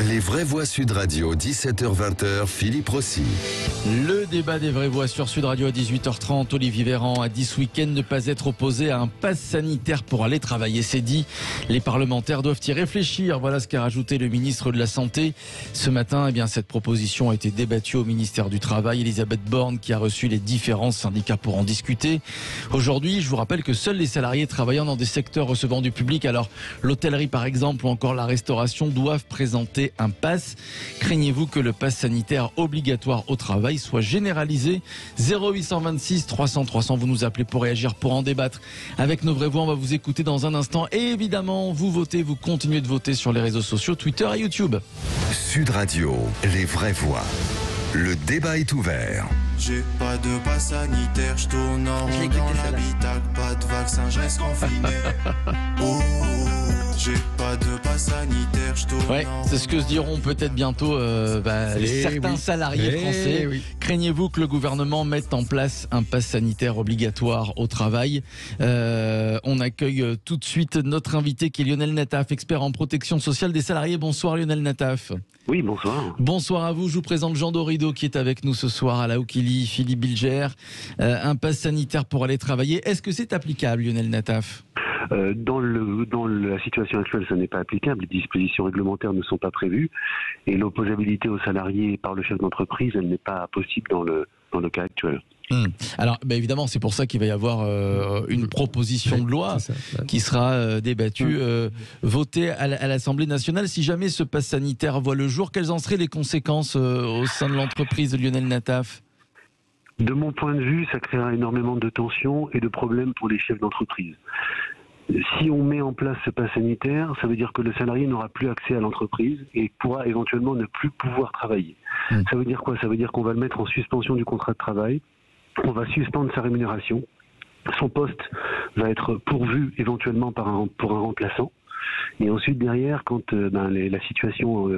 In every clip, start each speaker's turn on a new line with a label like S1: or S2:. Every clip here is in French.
S1: Les vraies voix Sud Radio, 17h-20h, Philippe Rossi.
S2: Le débat des vraies voix sur Sud Radio à 18h30. Olivier Véran a dit ce week-end ne pas être opposé à un pass sanitaire pour aller travailler. C'est dit. Les parlementaires doivent y réfléchir. Voilà ce qu'a rajouté le ministre de la Santé. Ce matin, cette proposition a été débattue au ministère du Travail. Elisabeth Borne qui a reçu les différents syndicats pour en discuter. Aujourd'hui, je vous rappelle que seuls les salariés travaillant dans des secteurs recevant du public, alors l'hôtellerie par exemple ou encore la restauration, doivent présenter un pass. Craignez-vous que le pass sanitaire obligatoire au travail soit généralisé? 0826 300 300, vous nous appelez pour réagir, pour en débattre avec nos vraies voix. On va vous écouter dans un instant et évidemment vous votez, vous continuez de voter sur les réseaux sociaux, Twitter et YouTube.
S1: Sud Radio, les vraies voix. Le débat est ouvert.
S3: J'ai pas de passe sanitaire, je tourne en rond dans l'habitacle, pas de vaccin, je reste confiné. Oh, j'ai pas de passe sanitaire, je tourne en rond.
S2: C'est ce que se diront peut-être bientôt certains salariés français. Craignez-vous que le gouvernement mette en place un pass sanitaire obligatoire au travail? On accueille tout de suite notre invité qui est Lionel Nataf, expert en protection sociale des salariés. Bonsoir Lionel Nataf.
S4: Oui, bonsoir.
S2: Bonsoir à vous, je vous présente Jean Dorido qui est avec nous ce soir, à la Oukili, Philippe Bilger. Un pass sanitaire pour aller travailler, est-ce que c'est applicable Lionel Nataf?
S4: Dans la situation actuelle, ça n'est pas applicable. Les dispositions réglementaires ne sont pas prévues et l'opposabilité aux salariés par le chef d'entreprise, elle n'est pas possible dans le cas actuel.
S2: Alors, évidemment, c'est pour ça qu'il va y avoir une proposition de loi qui sera débattue, votée à l'Assemblée nationale. Si jamais ce pass sanitaire voit le jour, quelles en seraient les conséquences au sein de l'entreprise de Lionel Nataf?
S4: De mon point de vue, ça créera énormément de tensions et de problèmes pour les chefs d'entreprise. Si on met en place ce pass sanitaire, ça veut dire que le salarié n'aura plus accès à l'entreprise et pourra éventuellement ne plus pouvoir travailler. Ça veut dire quoi? Ça veut dire qu'on va le mettre en suspension du contrat de travail, on va suspendre sa rémunération, son poste va être pourvu éventuellement pour un remplaçant. Et ensuite, derrière, quand la situation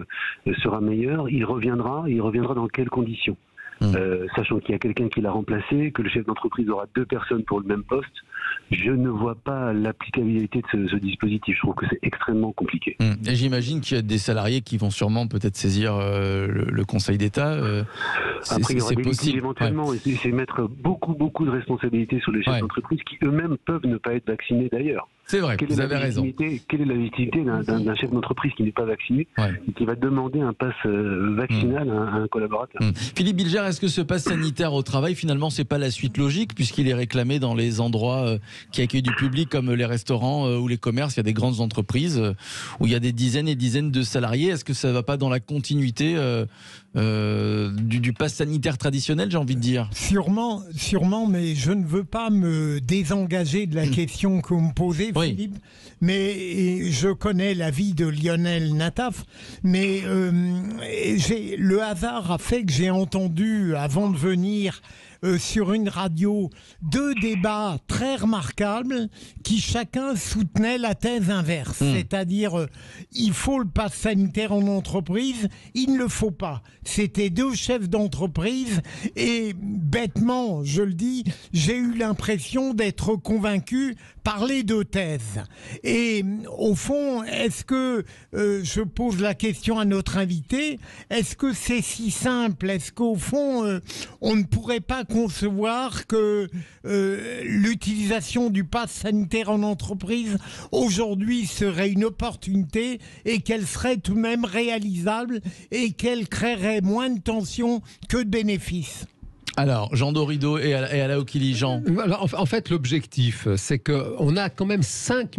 S4: sera meilleure, il reviendra dans quelles conditions? Sachant qu'il y a quelqu'un qui l'a remplacé, que le chef d'entreprise aura 2 personnes pour le même poste, je ne vois pas l'applicabilité de ce dispositif. Je trouve que c'est extrêmement compliqué.
S2: Et j'imagine qu'il y a des salariés qui vont sûrement peut-être saisir le Conseil d'État.
S4: Après, il y aura des litiges éventuellement.
S2: Ouais.
S4: Et c'est mettre beaucoup de responsabilités sur les chefs d'entreprise qui eux-mêmes peuvent ne pas être vaccinés d'ailleurs.
S2: C'est vrai, vous avez raison.
S4: Quelle est la légitimité d'un chef d'entreprise qui n'est pas vacciné et qui va demander un pass vaccinal à un collaborateur?
S2: Philippe Bilger, est-ce que ce pass sanitaire au travail, finalement, c'est pas la suite logique puisqu'il est réclamé dans les endroits qui accueillent du public comme les restaurants ou les commerces? Il y a des grandes entreprises où il y a des dizaines et dizaines de salariés. Est-ce que ça ne va pas dans la continuité du pass sanitaire traditionnel, j'ai envie de dire?
S5: Sûrement, mais je ne veux pas me désengager de la question que vous me posez, Philippe. Mais je connais l'avis de Lionel Nataf, mais le hasard a fait que j'ai entendu, avant de venir, sur une radio, 2 débats très remarquables qui chacun soutenait la thèse inverse. C'est-à-dire, il faut le pass sanitaire en entreprise, il ne le faut pas. C'était 2 chefs d'entreprise et bêtement, je le dis, j'ai eu l'impression d'être convaincu par les 2 thèses. Et au fond, est-ce que, je pose la question à notre invité, est-ce que c'est si simple? Est-ce qu'au fond, on ne pourrait pas concevoir que l'utilisation du pass sanitaire en entreprise aujourd'hui serait une opportunité et qu'elle serait tout de même réalisable et qu'elle créerait moins de tensions que de bénéfices?
S2: Alors, Jean Dorido et à la Oukili, Jean.
S6: Alors, en fait, l'objectif, c'est qu'on a quand même 5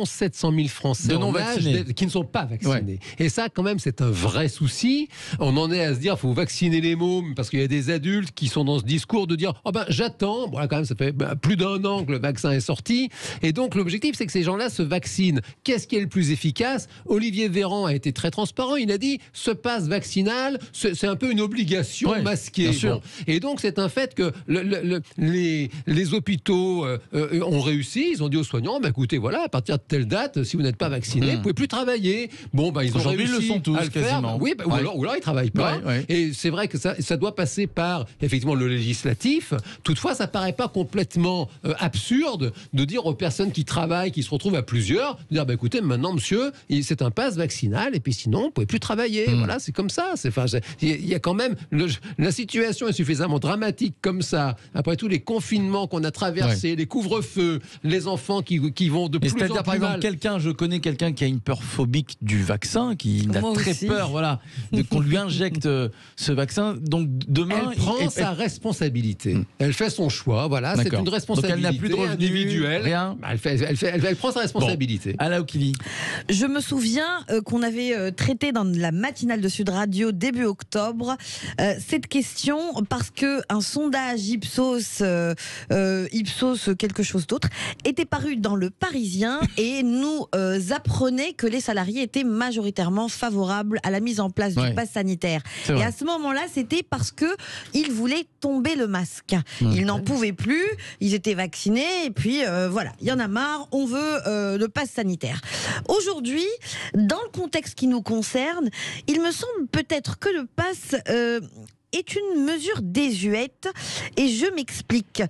S6: 700 000 Français
S2: non vaccinés
S6: qui ne sont pas vaccinés. Et ça, quand même, c'est un vrai souci. On en est à se dire, il faut vacciner les mômes, parce qu'il y a des adultes qui sont dans ce discours de dire, j'attends. Bon, là, quand même, ça fait plus d'1 an que le vaccin est sorti. Et donc, l'objectif, c'est que ces gens-là se vaccinent. Qu'est-ce qui est le plus efficace? Olivier Véran a été très transparent. Il a dit, ce pass vaccinal, c'est un peu une obligation masquée.
S2: Bien sûr.
S6: Et donc, donc c'est un fait que les hôpitaux ont réussi. Ils ont dit aux soignants, écoutez, voilà, à partir de telle date, si vous n'êtes pas vacciné, vous pouvez plus travailler. Bon, ils ont réussi,
S2: ils le sont tous,
S6: à le
S2: quasiment.
S6: faire. Oui, ou alors ils travaillent pas. Et c'est vrai que ça doit passer par effectivement le législatif. Toutefois, ça paraît pas complètement absurde de dire aux personnes qui travaillent, qui se retrouvent à plusieurs, de dire écoutez, maintenant monsieur, c'est un pass vaccinal et puis sinon vous pouvez plus travailler. Voilà, c'est comme ça. Il y a quand même la situation est suffisamment dramatique comme ça. Après tous les confinements qu'on a traversés, les couvre-feux, les enfants qui vont de plus en plus
S2: c'est-à-dire par exemple je connais quelqu'un qui a une peur phobique du vaccin, qui a très peur, voilà, qu'on lui injecte ce vaccin. Donc demain,
S6: elle prend sa responsabilité. Elle fait son choix. Voilà, c'est une responsabilité.
S2: Donc elle n'a plus de revenus,
S6: individuelle.
S2: Rien.
S6: Elle prend sa responsabilité.
S2: Alain Okili.
S7: Je me souviens qu'on avait traité dans la matinale de Sud Radio début octobre cette question parce que un sondage Ipsos quelque chose d'autre était paru dans Le Parisien et nous apprenait que les salariés étaient majoritairement favorables à la mise en place du pass sanitaire. Et à ce moment-là, c'était parce que ils voulaient tomber le masque. Ils n'en pouvaient plus, ils étaient vaccinés et puis voilà, il y en a marre, on veut le pass sanitaire. Aujourd'hui, dans le contexte qui nous concerne, il me semble peut-être que le pass est une mesure désuète et je m'explique.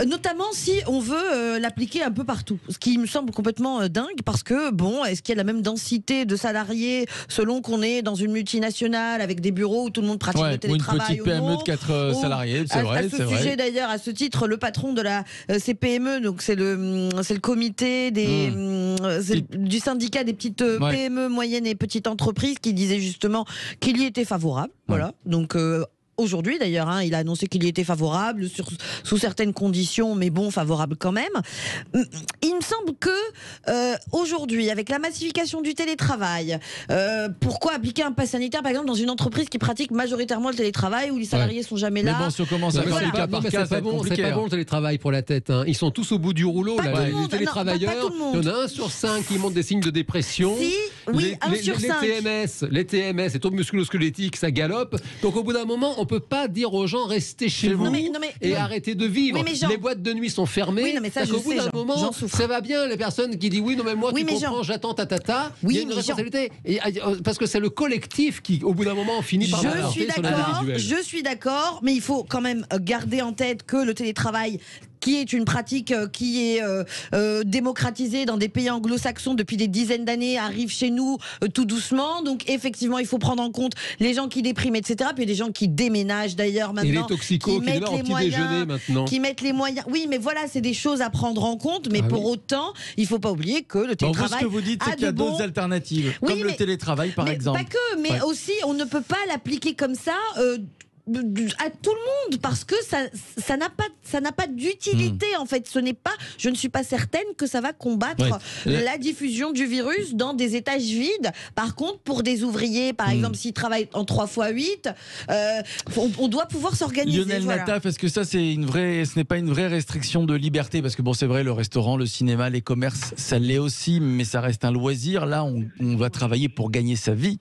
S7: Notamment si on veut l'appliquer un peu partout, ce qui me semble complètement dingue parce que est-ce qu'il y a la même densité de salariés selon qu'on est dans une multinationale avec des bureaux où tout le monde pratique le télétravail
S2: ou une petite PME de 4 salariés, c'est vrai.
S7: À ce sujet d'ailleurs, à ce titre, le patron de la CPME, donc c'est le comité du syndicat des petites PME, moyennes et petites entreprises qui disait justement qu'il y était favorable. Voilà, donc aujourd'hui d'ailleurs, il a annoncé qu'il y était favorable sous certaines conditions, mais favorable quand même. Il me semble que aujourd'hui, avec la massification du télétravail, pourquoi appliquer un pass sanitaire par exemple dans une entreprise qui pratique majoritairement le télétravail où les salariés sont jamais là?
S2: Mais si on commence à faire du cas par cas,
S6: c'est pas bon le télétravail pour la tête. Ils sont tous au bout du rouleau. Les télétravailleurs, il y en a 1 sur 5 qui montrent des signes de dépression.
S7: Oui, 1 sur 5.
S6: Les TMS, les troubles musculo-squelettiques, ça galope. Donc au bout d'un moment, on peut pas dire aux gens restez chez vous et arrêtez de vivre. Les boîtes de nuit sont fermées. Au bout d'un moment, ça va bien. Les personnes qui disent oui, non mais moi tu comprends, j'attends il y a une responsabilité. Parce que c'est le collectif qui, au bout d'un moment, finit par l'emporter sur l'individuel.
S7: Je suis d'accord, mais il faut quand même garder en tête que le télétravail, qui est une pratique qui est démocratisée dans des pays anglo-saxons depuis des dizaines d'années, arrive chez nous tout doucement. Donc effectivement, il faut prendre en compte les gens qui dépriment, etc. Puis il y a des gens qui déménagent d'ailleurs maintenant.
S6: Et les toxicos qui démarrent au petit déjeuner maintenant.
S7: Qui mettent les moyens. Oui, mais voilà, c'est des choses à prendre en compte. Mais pour autant, il ne faut pas oublier que le télétravail.
S2: Ce que vous dites, c'est qu'il y a d'autres alternatives, comme le télétravail par exemple.
S7: Pas que, mais aussi, on ne peut pas l'appliquer comme ça. À tout le monde parce que ça n'a pas d'utilité en fait. Je ne suis pas certaine que ça va combattre la diffusion du virus dans des étages vides. Par contre, pour des ouvriers, par exemple, s'ils travaillent en 3x8, on doit pouvoir s'organiser.
S2: Lionel Nataf, est-ce que ça ce n'est pas une vraie restriction de liberté? Parce que c'est vrai, le restaurant, le cinéma, les commerces, ça l'est aussi, mais ça reste un loisir. Là, on va travailler pour gagner sa vie,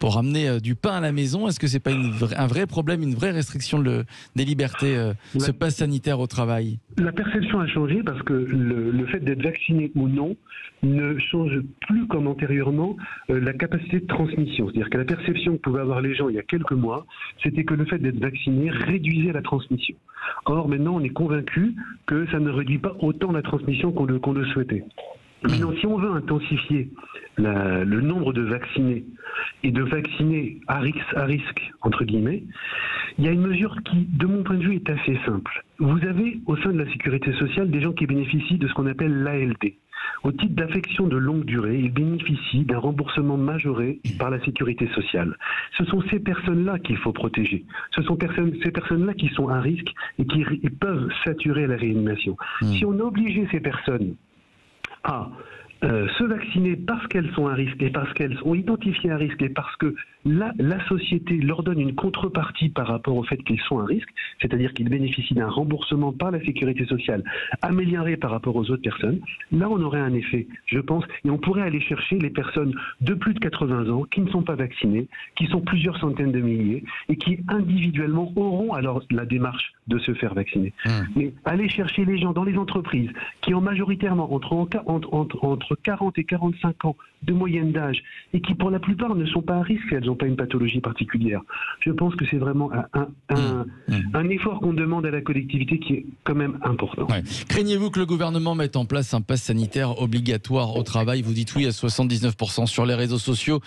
S2: pour amener du pain à la maison. Est-ce que c'est pas un vrai problème, une vraie restriction des libertés, ce pass sanitaire au travail?
S4: La perception a changé parce que le fait d'être vacciné ou non ne change plus comme antérieurement la capacité de transmission. C'est-à-dire que la perception que pouvaient avoir les gens il y a quelques mois, c'était que le fait d'être vacciné réduisait la transmission. Or, maintenant, on est convaincu que ça ne réduit pas autant la transmission qu'on le souhaitait. Maintenant, si on veut intensifier le nombre de vaccinés et de vaccinés à risque, entre guillemets, il y a une mesure qui, de mon point de vue, est assez simple. Vous avez, au sein de la sécurité sociale, des gens qui bénéficient de ce qu'on appelle l'ALD. Au titre d'affection de longue durée, ils bénéficient d'un remboursement majoré par la sécurité sociale. Ce sont ces personnes-là qu'il faut protéger. Ce sont ces personnes-là qui sont à risque et qui peuvent saturer la réanimation. Si on obligeait ces personnes à se vacciner parce qu'elles sont à risque et parce qu'elles sont identifiées à risque et parce que la société leur donne une contrepartie par rapport au fait qu'ils sont un risque, c'est-à-dire qu'ils bénéficient d'un remboursement par la sécurité sociale amélioré par rapport aux autres personnes, là on aurait un effet, je pense, et on pourrait aller chercher les personnes de plus de 80 ans qui ne sont pas vaccinées, qui sont plusieurs centaines de milliers et qui individuellement auront alors la démarche de se faire vacciner. Mais aller chercher les gens dans les entreprises qui ont majoritairement entre 40 et 45 ans de moyenne d'âge et qui pour la plupart ne sont pas à risque, elles n'ont pas une pathologie particulière. Je pense que c'est vraiment un effort qu'on demande à la collectivité qui est quand même important.
S2: Ouais. Craignez-vous que le gouvernement mette en place un pass sanitaire obligatoire au travail? Vous dites oui à 79% sur les réseaux sociaux.